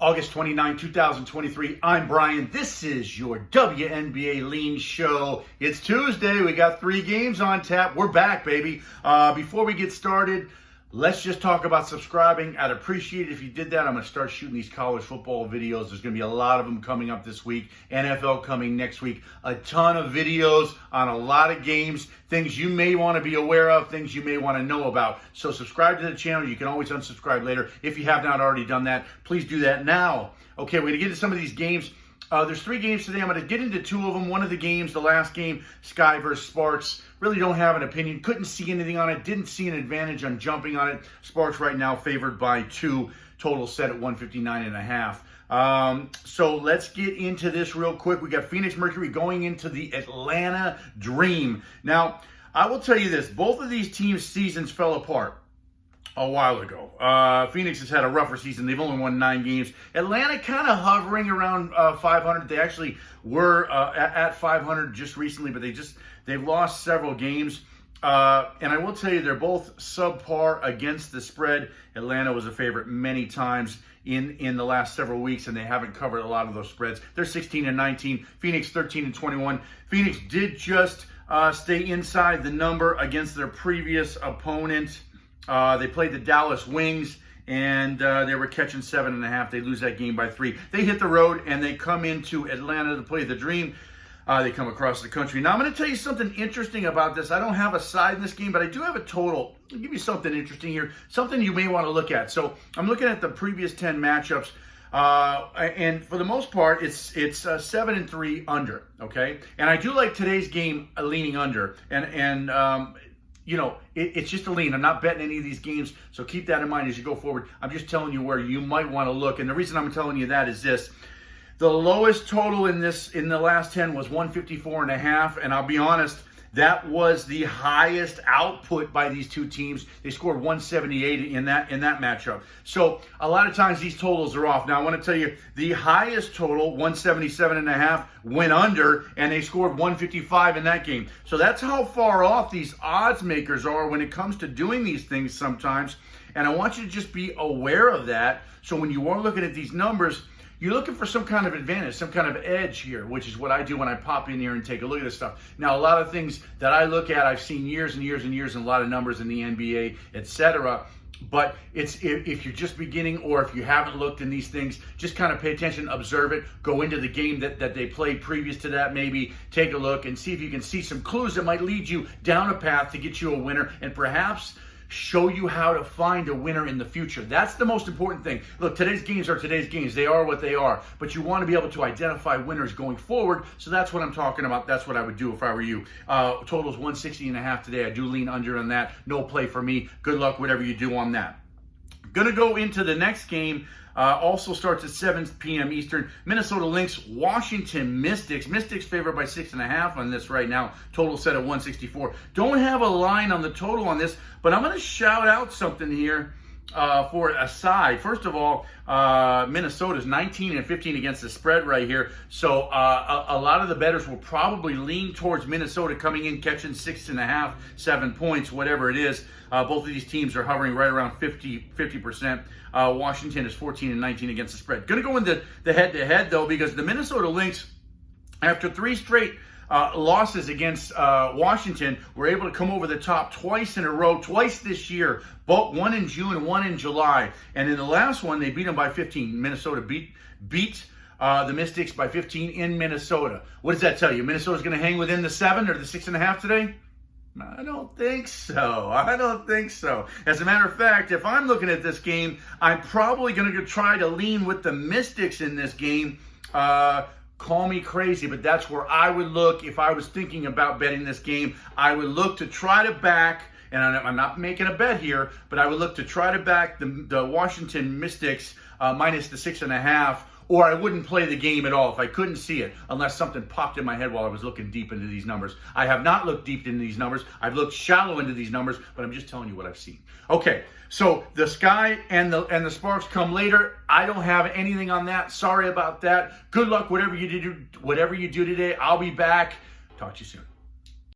August 29, 2023. I'm Brian. This is your WNBA Lean Show. It's Tuesday. We got 3 games on tap. We're back, baby. Before we get started, let's just talk about subscribing. I'd appreciate it if you did that. I'm going to start shooting these college football videos. There's going to be a lot of them coming up this week. NFL coming next week. A ton of videos on a lot of games, things you may want to be aware of, things you may want to know about. So subscribe to the channel. You can always unsubscribe later. If you have not already done that, please do that now. Okay, we're going to get into some of these games. There's 3 games today. I'm going to get into 2 of them. One of the games, the last game, Sky versus Sparks. Really don't have an opinion. Couldn't see anything on it. Didn't see an advantage on jumping on it. Sparks right now favored by 2. Total set at 159.5. So let's get into this real quick. We got Phoenix Mercury going into the Atlanta Dream. Now, I will tell you this. Both of these teams' seasons fell apart a while ago. Phoenix has had a rougher season. They've only won 9 games. Atlanta kind of hovering around 500. They actually were at 500 just recently, but they've lost several games. And I will tell you, they're both subpar against the spread. Atlanta was a favorite many times in the last several weeks, and they haven't covered a lot of those spreads. They're 16-19. Phoenix 13-21. Phoenix did just stay inside the number against their previous opponent. They played the Dallas Wings, and they were catching 7.5. They lose that game by 3. They hit the road, and they come into Atlanta to play the Dream. They come across the country. Now, I'm going to tell you something interesting about this. I don't have a side in this game, but I do have a total. I'll give you something interesting here, something you may want to look at. So I'm looking at the previous 10 matchups, and for the most part, it's 7-3 under, okay? And I do like today's game leaning under, and you know, it's just a lean. I'm not betting any of these games, so keep that in mind as you go forward. I'm just telling you where you might want to look, and the reason I'm telling you that is this. The lowest total in the last 10 was 154.5, and I'll be honest, that was the highest output by these 2 teams. They scored 178 in that matchup. So a lot of times these totals are off. Now I want to tell you, the highest total, 177.5, went under, and they scored 155 in that game. So that's how far off these odds makers are when it comes to doing these things sometimes. And I want you to just be aware of that. So when you are looking at these numbers, you're looking for some kind of advantage, some kind of edge here, which is what I do when I pop in here and take a look at this stuff. Now, a lot of things that I look at, I've seen years and years and years and a lot of numbers in the NBA, etc. But it's if you're just beginning, or if you haven't looked in these things, just kind of pay attention, observe it, go into the game that they played previous to that, maybe take a look and see if you can see some clues that might lead you down a path to get you a winner, and perhaps show you how to find a winner in the future. That's the most important thing. Look, today's games are today's games. They are what they are. But you want to be able to identify winners going forward. So that's what I'm talking about. That's what I would do if I were you. Total's 160.5 today. I do lean under on that. No play for me. Good luck, whatever you do on that. Going to go into the next game. Also starts at 7 p.m. Eastern. Minnesota Lynx, Washington Mystics. Mystics favored by 6.5 on this right now. Total set at 164. Don't have a line on the total on this, but I'm going to shout out something here for a side. First of all, Minnesota's 19-15 against the spread right here. So a lot of the bettors will probably lean towards Minnesota coming in, catching 6.5, 7 points, whatever it is. Both of these teams are hovering right around 50%. Washington is 14-19 against the spread. Going to go into the head-to-head, though, because the Minnesota Lynx, after 3 straight losses against Washington, were able to come over the top twice in a row, twice this year, both one in June and one in July. And in the last one, they beat them by 15. Minnesota beat the Mystics by 15 in Minnesota. What does that tell you? Minnesota's going to hang within the 7 or the 6.5 today? I don't think so. I don't think so. As a matter of fact, if I'm looking at this game, I'm probably going to try to lean with the Mystics in this game. Call me crazy, but that's where I would look if I was thinking about betting this game. I would look to try to back, and I'm not making a bet here, but I would look to try to back the Washington Mystics minus the 6.5, or I wouldn't play the game at all if I couldn't see it, unless something popped in my head while I was looking deep into these numbers. I have not looked deep into these numbers. I've looked shallow into these numbers, but I'm just telling you what I've seen. Okay, so the Sky and the Sparks come later. I don't have anything on that. Sorry about that. Good luck, whatever you do today. I'll be back. Talk to you soon.